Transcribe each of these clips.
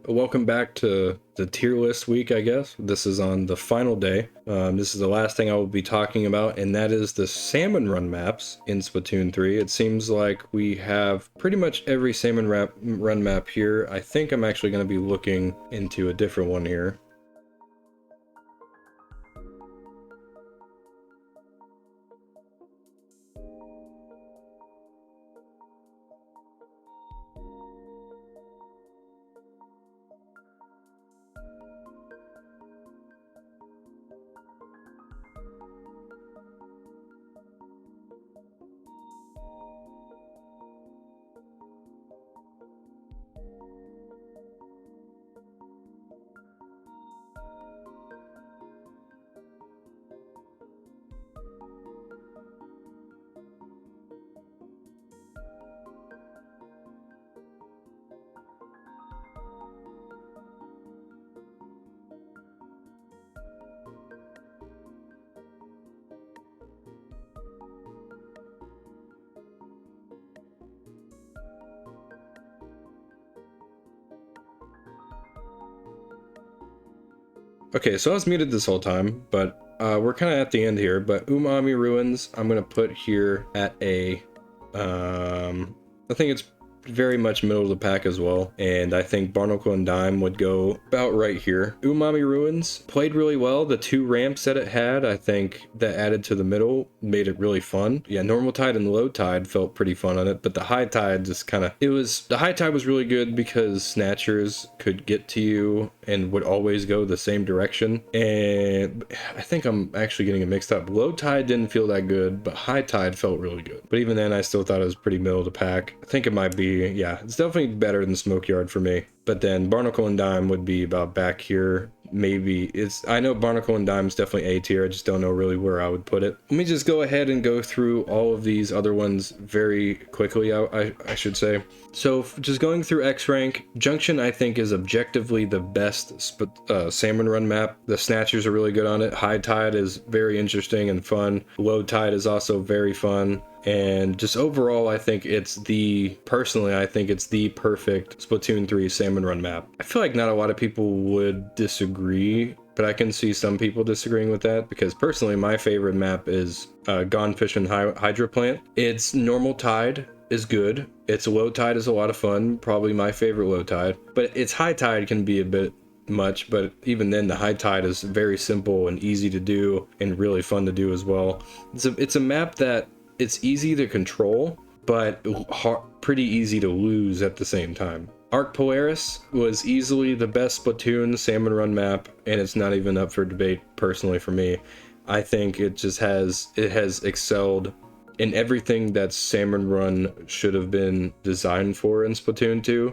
Welcome back to the tier list week, I guess. This is on the final day. This is the last thing I will be talking about, and that is the salmon run maps in Splatoon 3. It seems like we have pretty much every run map here. I think I'm actually going to be looking into a different one here. Okay, so I was muted this whole time, but we're kind of at the end here. But Umami Ruins, I'm going to put here at a, I think it's very much middle of the pack as well, and I think Barnacle and Dime would go about right here. Umami Ruins played really well. The two ramps that it had, I think that added to the middle made it really fun. Yeah, normal tide and low tide felt pretty fun on it, but the high tide just kind of, the high tide was really good because snatchers could get to you and would always go the same direction. And I think I'm actually getting it mixed up. Low tide didn't feel that good, but high tide felt really good. But even then, I still thought it was pretty middle of the pack. I think it might be, yeah, it's definitely better than Smoke Yard for me. But then Barnacle and Dime would be about back here. Maybe I know Barnacle and Dime is definitely A tier. I just don't know really where I would put it. Let me just go ahead and go through all of these other ones very quickly, I should say. So just going through X rank, Junction I think is objectively the best salmon run map. The snatchers are really good on it. High tide is very interesting and fun. Low tide is also very fun. And just overall, I think it's personally, I think it's the perfect Splatoon 3 salmon run map. I feel like not a lot of people would disagree, but I can see some people disagreeing with that because personally, my favorite map is Gone Fishing Hydro Plant. Its normal tide is good. Its low tide is a lot of fun, probably my favorite low tide, but its high tide can be a bit much, but even then the high tide is very simple and easy to do and really fun to do as well. It's a map that it's easy to control, but pretty easy to lose at the same time. Arc Polaris was easily the best Splatoon salmon run map, and it's not even up for debate personally for me. I think it has excelled in everything that salmon run should have been designed for in Splatoon 2,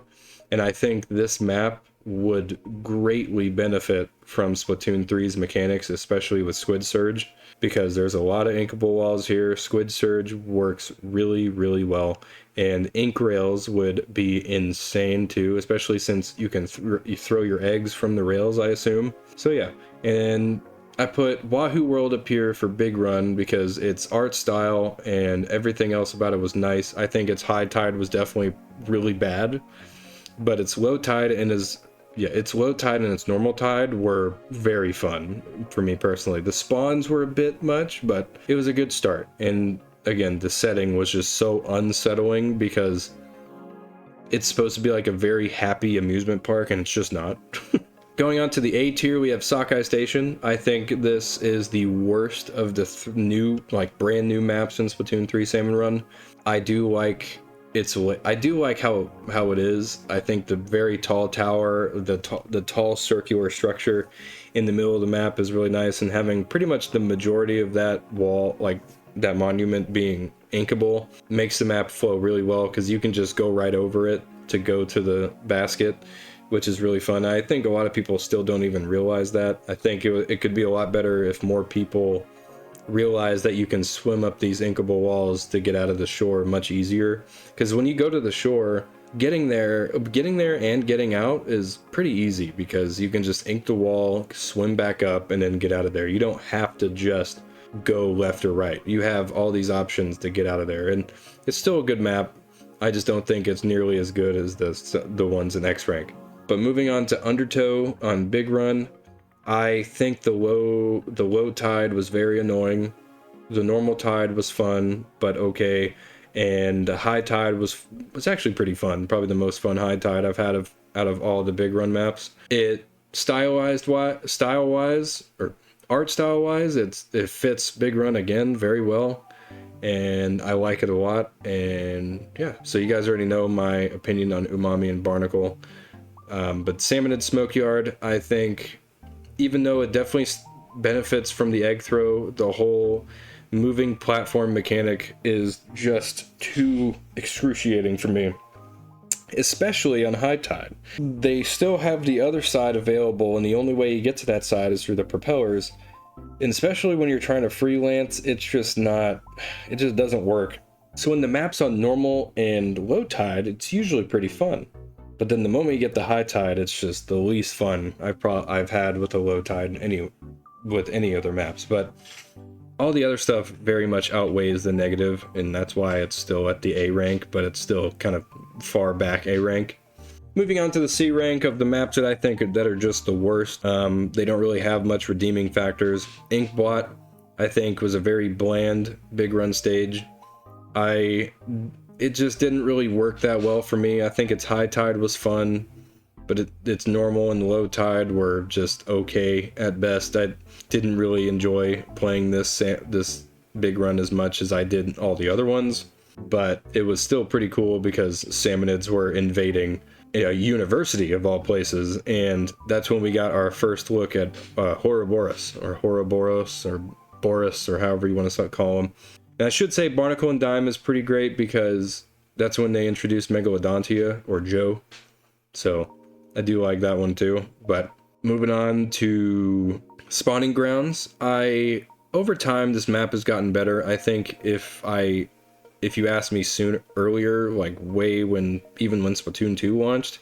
and I think this map would greatly benefit from Splatoon 3's mechanics, especially with Squid Surge, because there's a lot of inkable walls here. Squid Surge works really, really well, and ink rails would be insane too, especially since you can you throw your eggs from the rails, I assume. So yeah, and I put Wahoo World up here for Big Run because its art style and everything else about it was nice. I think its high tide was definitely really bad, but its low tide and its low tide and its normal tide were very fun for me personally. The spawns were a bit much, but it was a good start. And again, the setting was just so unsettling because it's supposed to be like a very happy amusement park, and it's just not. Going on to the A tier, we have Sockeye Station. I think this is the worst of the brand new maps in Splatoon 3 Salmon Run. I do like how it is. I think the very tall tower, the tall circular structure in the middle of the map is really nice, and having pretty much the majority of that wall, like that monument, being inkable makes the map flow really well because you can just go right over it to go to the basket, which is really fun. I think a lot of people still don't even realize that. I think it could be a lot better if more people realize that you can swim up these inkable walls to get out of the shore much easier, because when you go to the shore, getting there and getting out is pretty easy because you can just ink the wall, swim back up, and then get out of there. You don't have to just go left or right. You have all these options to get out of there, and it's still a good map. I just don't think it's nearly as good as the ones in X rank. But moving on to Undertow on Big Run, I think the low tide was very annoying. The normal tide was fun, but okay, and the high tide was actually pretty fun. Probably the most fun high tide I've had out of all the Big Run maps. It style wise, or art style wise, it fits Big Run again very well, and I like it a lot. And yeah, so you guys already know my opinion on Umami and Barnacle. But Salmonid Smokeyard, I think, even though it definitely benefits from the egg throw, the whole moving platform mechanic is just too excruciating for me, especially on high tide. They still have the other side available, and the only way you get to that side is through the propellers. And especially when you're trying to freelance, it just doesn't work. So when the map's on normal and low tide, it's usually pretty fun. But then the moment you get the high tide, it's just the least fun I've had with a low tide with any other maps. But all the other stuff very much outweighs the negative, and that's why it's still at the A rank, but it's still kind of far back A rank. Moving on to the C rank of the maps that I think that are just the worst. They don't really have much redeeming factors. Inkblot, I think, was a very bland Big Run stage. It just didn't really work that well for me. I think its high tide was fun, but its normal and low tide were just okay at best. I didn't really enjoy playing this Big Run as much as I did all the other ones, but it was still pretty cool because Salmonids were invading a university of all places, and that's when we got our first look at Ouroboros, or Boris, or however you want to call him. And I should say Barnacle and Dime is pretty great because that's when they introduced Megalodontia, or Joe. So I do like that one too. But moving on to Spawning Grounds, over time this map has gotten better. I think if you asked me earlier, like even when Splatoon 2 launched,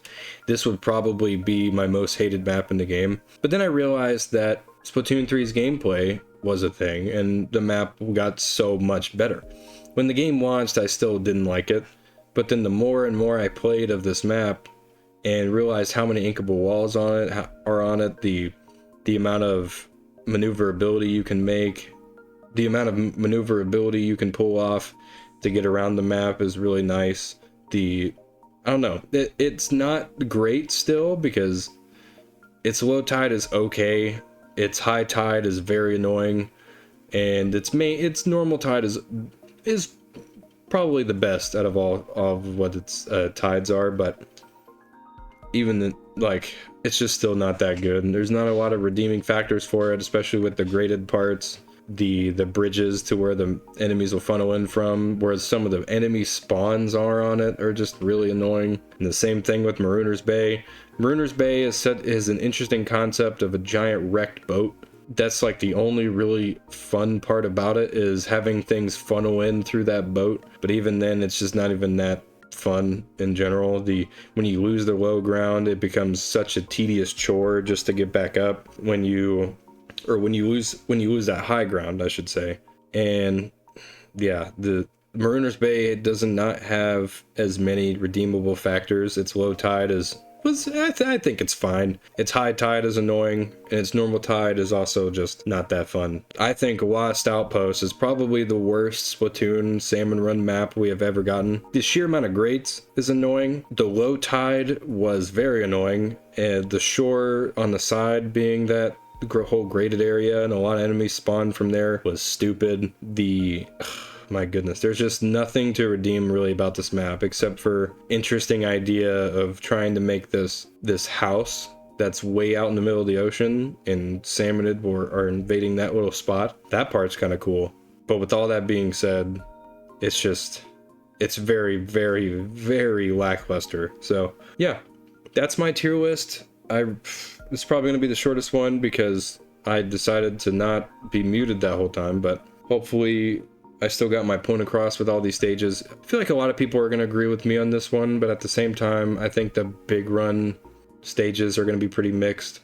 this would probably be my most hated map in the game. But then I realized that Splatoon 3's gameplay was a thing, and the map got so much better. When the game launched, I still didn't like it, but then the more and more I played of this map and realized how many inkable walls are on it, the amount of maneuverability you can make, the amount of maneuverability you can pull off to get around the map is really nice. I don't know, it's not great still because its low tide is okay, its high tide is very annoying, and its normal tide is probably the best out of all of what its tides are, but even it's just still not that good, and there's not a lot of redeeming factors for it, especially with the graded parts, the bridges to where the enemies will funnel in from, whereas some of the enemy spawns on it are just really annoying. And the same thing with Marooner's Bay. Marooner's Bay is an interesting concept of a giant wrecked boat. That's like the only really fun part about it, is having things funnel in through that boat. But even then, it's just not even that fun in general. When you lose the low ground, it becomes such a tedious chore just to get back up when you lose that high ground, I should say. And yeah, the Marooner's Bay does not have as many redeemable factors. Its low tide I think it's fine. Its high tide is annoying, and its normal tide is also just not that fun. I think Lost Outpost is probably the worst Splatoon Salmon Run map we have ever gotten. The sheer amount of grates is annoying. The low tide was very annoying, and the shore on the side being that whole graded area and a lot of enemies spawned from there was stupid. My goodness, there's just nothing to redeem really about this map except for interesting idea of trying to make this house that's way out in the middle of the ocean, and Salmonid are invading that little spot. That part's kind of cool. But with all that being said, it's very, very, very lackluster. So yeah, that's my tier list. It's probably going to be the shortest one because I decided to not be muted that whole time, but hopefully I still got my point across with all these stages. I feel like a lot of people are going to agree with me on this one, but at the same time, I think the Big Run stages are going to be pretty mixed.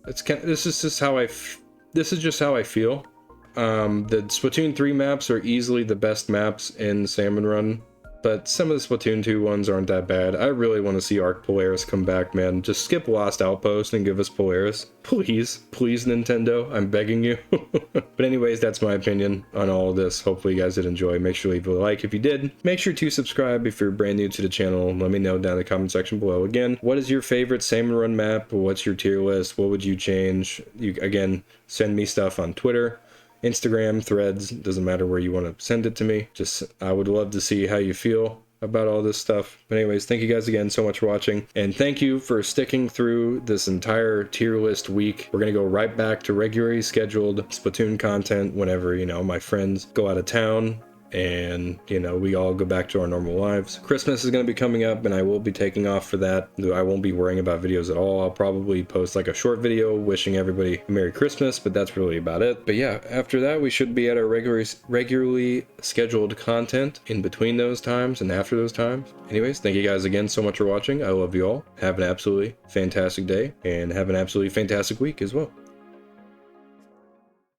This is just how I feel. The Splatoon 3 maps are easily the best maps in Salmon Run. but some of the Splatoon 2 ones aren't that bad. I really want to see Arc Polaris come back, man. Just skip Lost Outpost and give us Polaris. Please. Please, Nintendo. I'm begging you. But anyways, that's my opinion on all of this. Hopefully you guys did enjoy. Make sure to leave a like if you did. Make sure to subscribe if you're brand new to the channel. Let me know down in the comment section below. Again, what is your favorite Salmon Run map? What's your tier list? What would you change? You, again, send me stuff on Twitter, Instagram, Threads, doesn't matter where you want to send it to me. Just, I would love to see how you feel about all this stuff. But anyways, thank you guys again so much for watching, and thank you for sticking through this entire tier list week. We're gonna go right back to regularly scheduled Splatoon content whenever, you know, my friends go out of town and, you know, we all go back to our normal lives. Christmas is going to be coming up, and I will be taking off for that. I won't be worrying about videos at all. I'll probably post like a short video wishing everybody a Merry Christmas, but that's really about it. But yeah, after that, we should be at our regularly scheduled content in between those times and after those times. Anyways, thank you guys again so much for watching. I love you all. Have an absolutely fantastic day, and have an absolutely fantastic week as well.